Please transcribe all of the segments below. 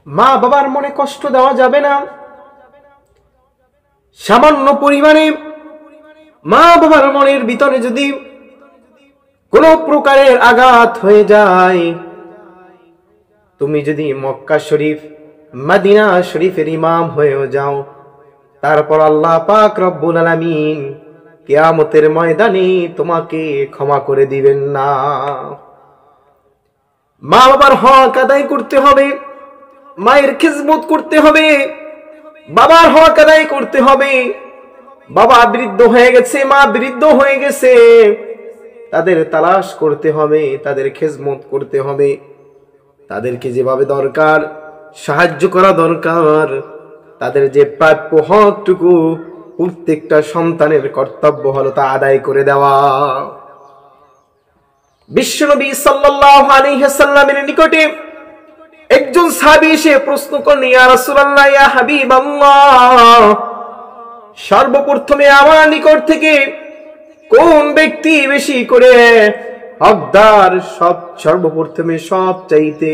মা বাবার মনে কষ্ট দেওয়া যাবে না। সামান্য পরিমাণে মা বাবার মনের ভিতরে যদি কোনো প্রকারের আঘাত হয়ে যায়, তুমি যদি মক্কা শরীফ মদিনা শরীফের ইমাম হয়েও যাও, তারপর আল্লাহ পাক রব্বুল আলামিন কিয়ামতের ময়দানে তোমাকে ক্ষমা করে দিবেন না। মা বাবার হক আদায় করতে হবে, মায়ের খিদমত করতে হবে, বাবার হক আদায় করতে হবে। বাবা বৃদ্ধ হয়ে গেছে, মা বৃদ্ধ হয়ে গেছে, তাদের তালাশ করতে হবে, তাদের খিদমত করতে হবে, তাদেরকে যেভাবে দরকার সাহায্য করা দরকার, তাদের যে প্রাপ্য হকটুকু প্রত্যেকটা সন্তানের কর্তব্য হলো তা আদায় করে দেওয়া। বিশ্বনবী সাল্লাল্লাহু আলাইহি ওয়াসাল্লামের নিকটে একজন সাহাবী এসে প্রশ্ন করলেন, ইয়া রাসূলুল্লাহ, ইয়া হাবিবাল্লাহ, সর্বপ্রথমে আমার নিকট থেকে কোন ব্যক্তি বেশি করে হকদার? সর্বপ্রথমে সব চাইতে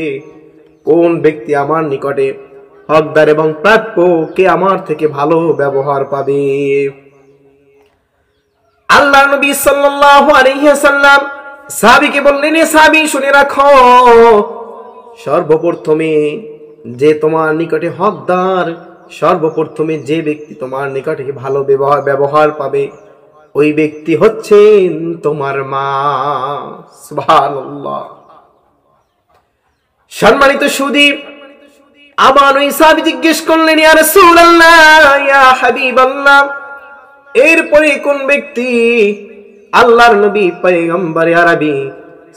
কোন ব্যক্তি আমার নিকটে হকদার এবং প্রাপ্য, কে আমার থেকে ভালো ব্যবহার পাবে? আল্লাহ নবী সাল্লাল্লাহু আলাইহি ওয়াসাল্লাম সাহাবীকে বললেন, এ সাহাবী শুনে রাখো, সর্বপ্রথমে যে তোমার নিকটে হকদার, সর্বপ্রথমে যে ব্যক্তি তোমার নিকটে ভালো ব্যবহার পাবে, ওই ব্যক্তি হচ্ছেন তোমার মা। সুবহানাল্লাহ। সম্মানিত সুধী, আবার ওই সাহাবী জিজ্ঞেস করলেন, ইয়া রাসূলুল্লাহ, ইয়া হাবিবাল্লাহ, এরপরে কোন ব্যক্তি? আল্লাহর নবী পয়গম্বর আরবি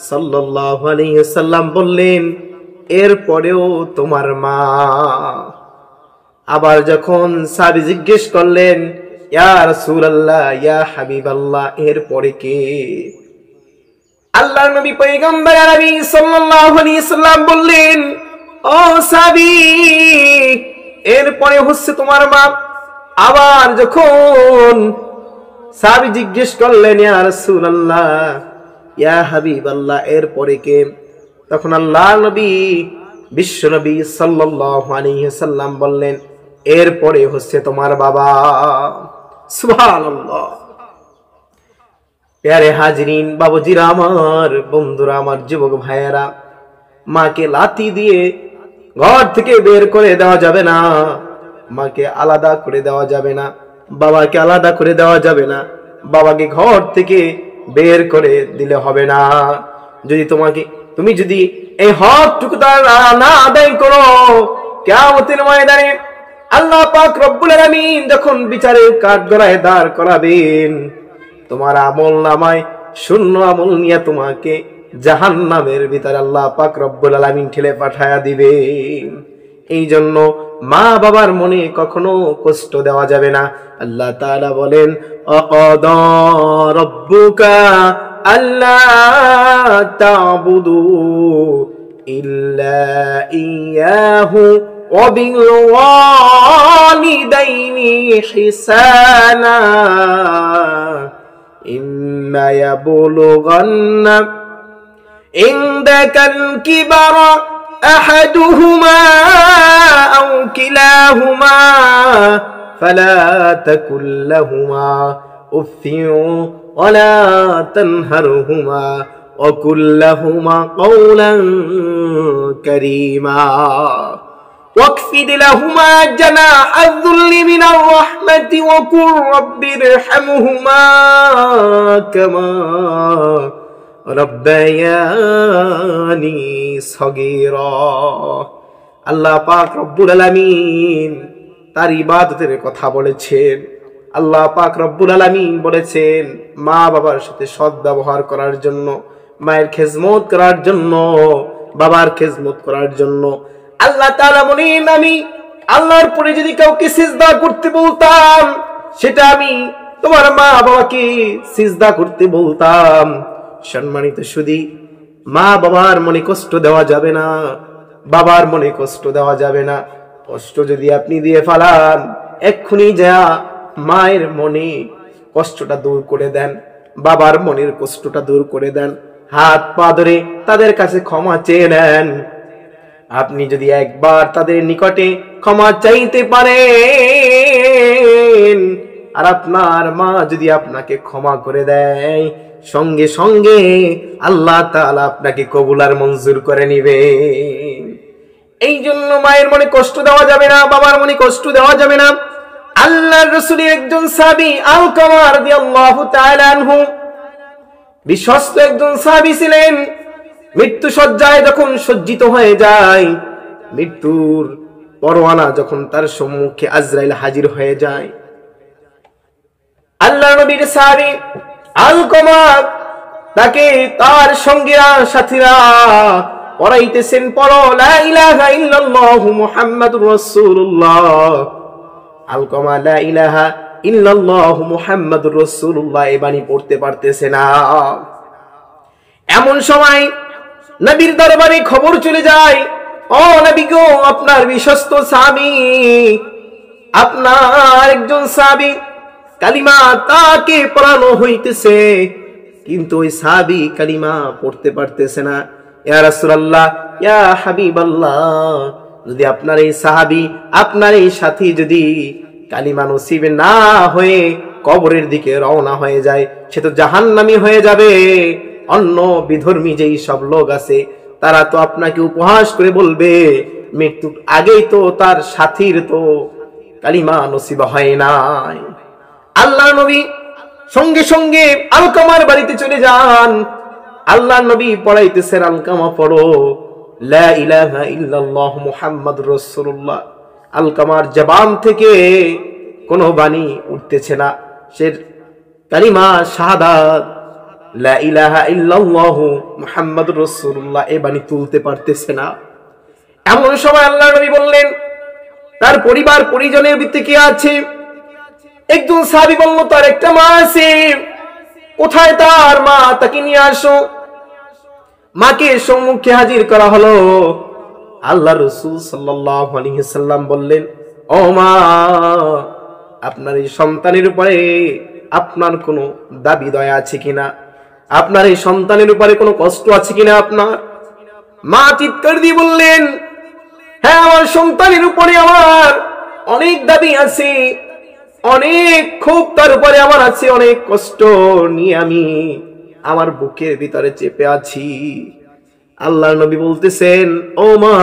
সাল্লাল্লাহু আলাইহি ওয়াসাল্লাম বললেন, এরপরেও তোমার মা। আবার যখন সাহাবী জিজ্ঞেস করলেন, ইয়া রাসূলুল্লাহ, ইয়া হাবিবাল্লাহ, এরপরে কে? আল্লাহর নবী পয়গম্বর আরবি সাল্লাল্লাহু আলাইহি ওয়াসাল্লাম বললেন, ও সাহাবী, এরপরে হচ্ছে তোমার মা। আবার যখন সাহাবী জিজ্ঞেস করলেন, ইয়া রাসূলুল্লাহ, ইয়া হাবিবাল্লাহ, এরপরে কে? তখন আল্লাহর নবী বিশ্ব নবী সাল্লাল্লাহু আলাইহি ওয়াসাল্লাম বললেন, এরপরে হচ্ছে তোমার বাবা। সুবহানাল্লাহ। প্যারে হাজরিন, বাবুজিরা আমার, বন্ধুরা আমার, যুবক ভাইয়েরা, মাকে লাথি দিয়ে ঘর থেকে বের করে দেওয়া যাবে না, মাকে আলাদা করে দেওয়া যাবে না, বাবাকে আলাদা করে দেওয়া যাবে না, বাবাকে ঘর থেকে বের করে দিলে হবে না। তুমি যদি এই হকটুকু না আদায় করো, কিয়ামতের ময়দানে আল্লাহ পাক রব্বুল আলামিন যখন বিচারের কাঠগড়ায় দাঁড় করাবেন, তোমার আমল নামায় শূন্য আমল নিয়ে তোমাকে জাহান্নামের ভিতরে আল্লাহ পাক রব্বুল আলামিন ঠেলে পাঠায়া দিবেন। এই জন্য মা বাবার মনে কখনো কষ্ট দেওয়া যাবে না। আল্লাহ তাআলা বলেন, আকাদা রাব্বুকা আল্লা তা'বুদু ইল্লা ইয়াহু ওয়া বিল ওয়ালিদাইনি হিসানা ইম্মা ইয়াবলুগান্না ইনদাকাল কিবারা أحدهما أو كلاهما فلا تقل لهما أف ولا تنهرهما وقل لهما قولا كريما واخفض لهما جناح الذل من الرحمة وقل رب ارحمهما كما রব্বায়ানি সগীরা। আল্লাহ পাক রব্বুল আলামিন তার ইবাদতের কথা বলেছেন। আল্লাহ পাক রব্বুল আলামিন বলেছেন মা বাবার সাথে সৎ ব্যবহার করার জন্য, মায়ের খেজমত করার জন্য, বাবার খেজমত করার জন্য। আল্লাহ তাআলা বলেন, আমি আল্লাহর পরে যদি কাউকে সিজদা করতে বলতাম, সেটা আমি তোমার মা বাবাকে সিজদা করতে বলতাম। সম্মানিত সুধী, মা বাবার মনে কষ্ট দেওয়া যাবে না, বাবার মনে কষ্ট দেওয়া যাবে না। কষ্ট যদি আপনি দিয়ে ফেলান, এক্ষুনি যা মায়ের মনে কষ্টটা দূর করে দেন, বাবার মনের কষ্টটা দূর করে দেন, হাত পা ধরে তাদের কাছে ক্ষমা চেয়ে নেন। আপনি যদি একবার তাদের নিকটে ক্ষমা চাইতে পারেন, আর আপনার মা যদি আপনাকে ক্ষমা করে দেয়, সঙ্গে সঙ্গে আল্লাহ তাআলা আপনাকে কবুল আর মঞ্জুর করে নিবে। এই জন্য মায়ের মনে কষ্ট দেওয়া যাবে না, বাবার মনে কষ্ট দেওয়া যাবে না। আল্লাহর রাসূলের একজন সাহাবী আলকামা রাদিয়াল্লাহু তাআলা আনহু বিশ্বস্ত একজন সাহাবী ছিলেন। মৃত্যু শয্যায় যখন সজ্জিত হয়ে যায়, মৃত্যুর পরোয়ানা যখন তার সম্মুখে আজরাইল হাজির হয়ে যায়, আল্লাহর নবীর সাহাবী আলকামা তাকে তার সঙ্গীরা সাথীরা পড়াইতেছেন, পড়ো লা ইলাহা ইল্লাল্লাহু মুহাম্মাদুর রাসূলুল্লাহ। আলকামা লা ইলাহা ইল্লাল্লাহু মুহাম্মাদুর রাসূলুল্লাহ এই বাণী পড়তে পারতেছে না। এমন সময় নবীর দরবারে খবর চলে যায়, ও নবী গো, আপনার বিশ্বস্ত সাহাবী, আপনার একজন সাহাবী কালিমা তাকে পড়ানো হইতেছে, কিন্তু ওই সাহাবী কালিমা পড়তে পারতেছে না। ইয়া রাসূলুল্লাহ, ইয়া হাবিবাল্লাহ, যদি আপনার এই সাহাবী, আপনার এই সাথী যদি কালিমা নসিবে না হয়ে কবরের দিকে রওনা হয়ে যায়, সে তো জাহান্নামী হয়ে যাবে। অন্য বিধর্মী যেই সব লোক আছে তারা তো আপনাকে উপহাস করে বলবে, মৃত্যুর আগেই তো তার সাথীর তো কালিমা নসিবা হয় নাই। আল্লাহ নবী সঙ্গে সঙ্গে আলকামার বাড়িতে চলে যান। আল্লাহ নবী পড়াইতেছেন, আলকামা পড়ো লা ইলাহা ইল্লাল্লাহু মুহাম্মাদুর রাসূলুল্লাহ। আলকামার জবান থেকে কোনো বাণী উঠতেছে না, সে কালিমা শাহাদাত লা ইলাহা ইল্লাল্লাহু মুহাম্মাদুর রাসূলুল্লাহ এই বাণী তুলতে পারতেছে না। এমন সময় আল্লাহ নবী বললেন, তার পরিবার পরিজনের ভিতরে কে আছে? একজন সাহাবী বলল, তার একটা মা আছে। কোথায় তার মা? তাকে নিয়ে আসো। মাকে সম্মুখে হাজির করা হলো। আল্লাহ রাসূল সাল্লাল্লাহু আলাইহি সাল্লাম বললেন, ও মা, আপনার এই সন্তানের উপরে আপনার কোনো দাবি দয়া আছে কিনা? আপনার এই সন্তানের উপরে কোনো কষ্ট আছে কিনা আপনার? মা চিৎকার দিয়ে বললেন, হ্যাঁ, আমার সন্তানের উপরে আমার অনেক দাবি আছে, অনেক ক্ষোভ তার উপরে আমার আছে, অনেক কষ্ট নিয়ে আমি আমার বুকের ভিতরে চেপে আছি। আল্লাহর নবী বলতেছেন, ও মা,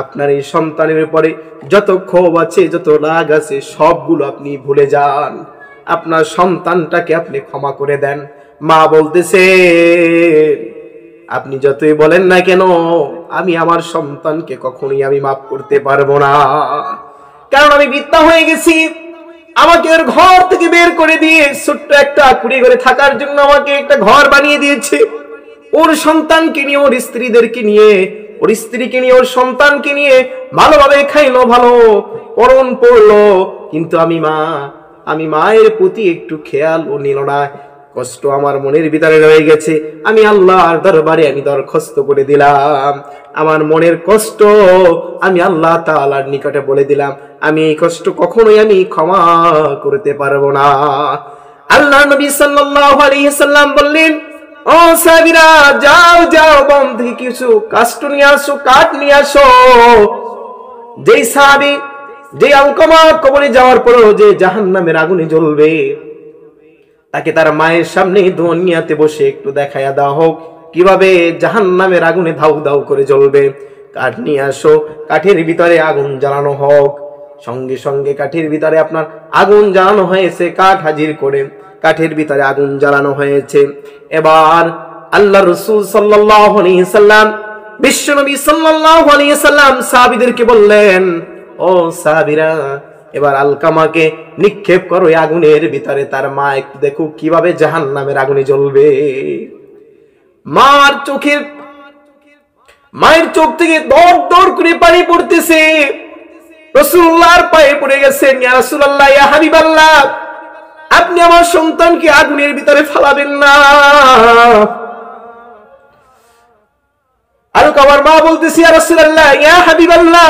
আপনার এই সন্তানের উপরে যত ক্ষোভ আছে, যত রাগ আছে, সবগুলো আপনি ভুলে যান, আপনার সন্তানটাকে আপনি ক্ষমা করে দেন। মা বলতেছে, আপনি যতই বলেন না কেন, আমি আমার সন্তানকে কখনোই আমি মাফ করতে পারবো না, কারণ আমি বিদ্যা হয়ে গেছি। আমাকে ওর ঘর থেকে বের করে দিয়ে ছোট্ট একটা কুড়ি ঘরে থাকার জন্য আমাকে একটা ঘর বানিয়ে দিয়েছে। ওর সন্তানকে নিয়ে, ওর স্ত্রীদেরকে নিয়ে, ওর স্ত্রীকে নিয়ে, ওর সন্তানকে নিয়ে ভালোভাবে খাইলো, ভালো পরন পড়লো, কিন্তু আমি মায়ের প্রতি একটু খেয়াল ও নিল না। কষ্ট আমার মনের ভিতরে রয়ে গেছে। আমি আল্লাহর দরবারে আমি দরখাস্ত করে দিলাম, আমার মনের কষ্ট আমি আল্লাহ তাআলার নিকটে বলে দিলাম, আমি এই কষ্ট কখনোই আমি ক্ষমা করতে পারবো না। আল্লাহ নবী সাল্লাল্লাহু আলাইহি সাল্লাম বললেন, ও সাহাবীরা, যাও যাও, বন থেকে কিছু কাষ্ঠ নিয়ে আসো, কাঠ নিয়ে আসো। যেই সাহাবী, যে আলকামা কবরে যাওয়ার পরেও যে জাহান্নামের আগুনে জ্বলবে, তাকে তার মায়ের সামনে দুনিয়াতে বসে একটু দেখায়া দেওয়া হোক কিভাবে জাহান্নামের আগুনে ধাউ ধাউ করে জ্বলবে। কাঠ নিয়ে আসো, কাঠের ভিতরে আগুন জ্বালানো হোক। সঙ্গে সঙ্গে কাঠের ভিতরে আপনার আগুন জ্বালানো হয়েছে, কাঠ হাজির করে কাঠের ভিতরে আগুন জ্বালানো হয়েছে। এবার আল্লাহ রাসূল সাল্লাল্লাহু আলাইহি সাল্লাম, বিশ্বনবী সাল্লাল্লাহু আলাইহি সাল্লাম সাহাবীদেরকে বললেন, ও সাহাবীরা, এবার আলকামাকে নিক্ষেপ করো এই আগুনের ভিতরে। তার মা একটু দেখো কিভাবে জাহান্নামের আগুনে জ্বলবে। মায়ের চোখ থেকে দর দর করে পানি পড়তেছে। রাসূলুল্লাহর পায়ে পড়ে গেছেন, ইয়া রাসূলুল্লাহ, ইয়া হাবিবাল্লাহ, আপনি আমার সন্তানকে আগুনের ভিতরে ফালাবেন না। আলকামার মা বলতেছে, ইয়া রাসূলুল্লাহ, ইয়া হাবিবাল্লাহ,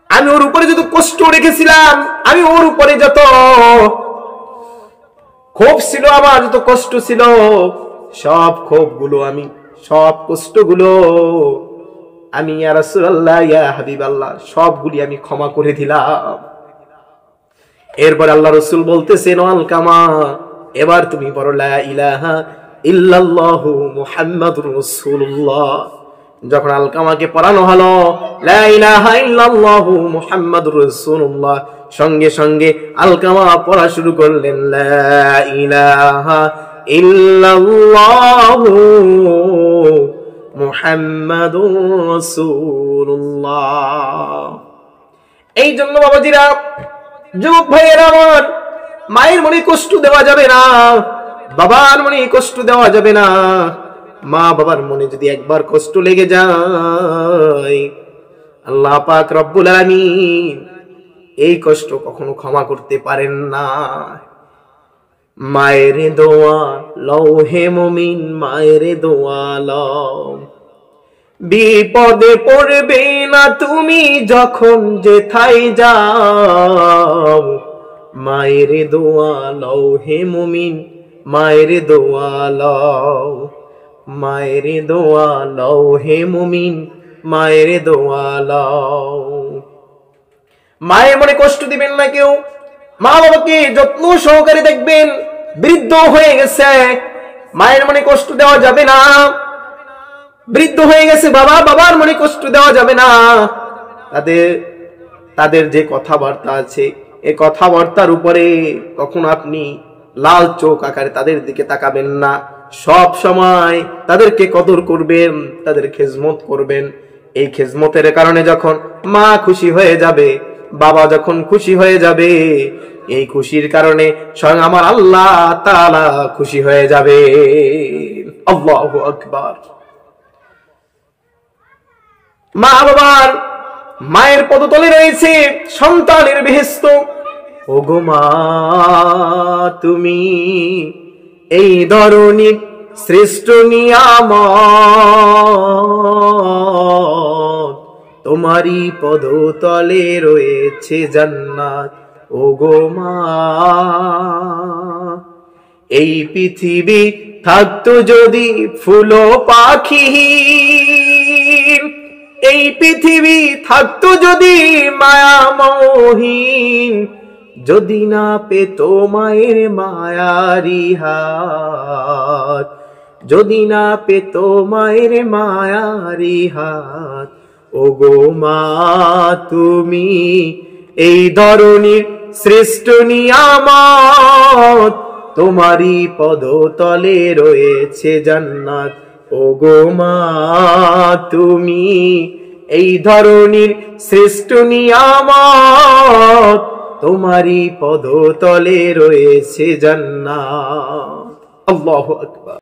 আমি ওর উপরে যত কষ্ট রেখেছিলাম, আমি ওর উপরে যত ক্ষোভ ছিল, আমার যত কষ্ট ছিল, সব ক্ষোভগুলো, আমি সব কষ্টগুলো আমি ইয়া রাসূলুল্লাহ ইয়া হাবিবাল্লাহ সবগুলি আমি ক্ষমা করে দিলাম। এরপর আল্লাহ রাসূল বলতেছেন আলকামা এবার তুমি বলো লা ইলাহা ইল্লাল্লাহু মুহাম্মাদুর রাসূলুল্লাহ। যখন আলকামাকে পড়ানো হলো লা ইলাহা ইল্লাল্লাহু মুহাম্মাদুর রাসূলুল্লাহ, সঙ্গে সঙ্গে আলকামা পড়া শুরু করলেন লা ইলাহা ইল্লাল্লাহু মুহাম্মাদুর রাসূলুল্লাহ। এই জন্য বাবাজিরা, যুবক ভাইয়েরা আমার, মায়ের মনে কষ্ট দেওয়া যাবে না, বাবার মনে কষ্ট দেওয়া যাবে না। মা বাবার মনে যদি একবার কষ্ট লেগে যায়, আল্লাহ পাক রব্বুল আলামিন এই কষ্ট কখনো ক্ষমা করতে পারেন না। মায়ের দোয়া লও হে মুমিন, মায়ের দোয়া লও, বিপদে পড়বে না তুমি যখন যেথায় যাও। মায়ের দোয়া লও হে মুমিন, মায়ের দোয়া লও, মায়ের দোয়া লও হে মুমিন, মায়ের দোয়া লও। মায়ের মনে কষ্ট দিবেন না কেউ। মা বাবাকে যত্ন সহকারে দেখবেন। বৃদ্ধ হয়ে গেছে, মায়ের মনে কষ্ট দেওয়া যাবে না। বৃদ্ধ হয়ে গেছে বাবা, বাবার মনে কষ্ট দেওয়া যাবে না। তাদের যে কথাবার্তা আছে, এই কথাবার্তার উপরে কখনো আপনি লাল চোখ আকারে তাদের দিকে তাকাবেন না। সব সময় তাদেরকে কদর করবেন, তাদের খেজমত করবেন। এই খেজমতের কারণে যখন মা খুশি হয়ে যাবে, বাবা যখন খুশি হয়ে যাবে, এই খুশির কারণে স্বয়ং আমার আল্লাহ তাআলা খুশি হয়ে যাবে। আল্লাহু আকবার। মা বাবার, মায়ের পদতলে রয়েছে সন্তানের বেহেশত। ওগো মা, তুমি এই ধরনের শ্রেষ্ঠ নিয়ামত, তোমারই পদতলে রয়েছে জান্নাত। ওগো মা, এই পৃথিবী থাকতো যদি ফুল পাখি, এই পৃথিবী থাকতো যদি মায়ামহীন, যদি না পেত মায়ের মায়ারি হাত, যদি না পেত মায়ের মায়ারি হাত। ওগো মা, তুমি এই ধরনের শ্রেষ্ঠ নিয়ামত, তোমারই পদতলে রয়েছে জান্নাত। ওগো মা, তুমি এই ধরনের শ্রেষ্ঠ নিয়ামত, তোমারই পদতলে রয়েছে জান্নাত। আল্লাহু আকবার।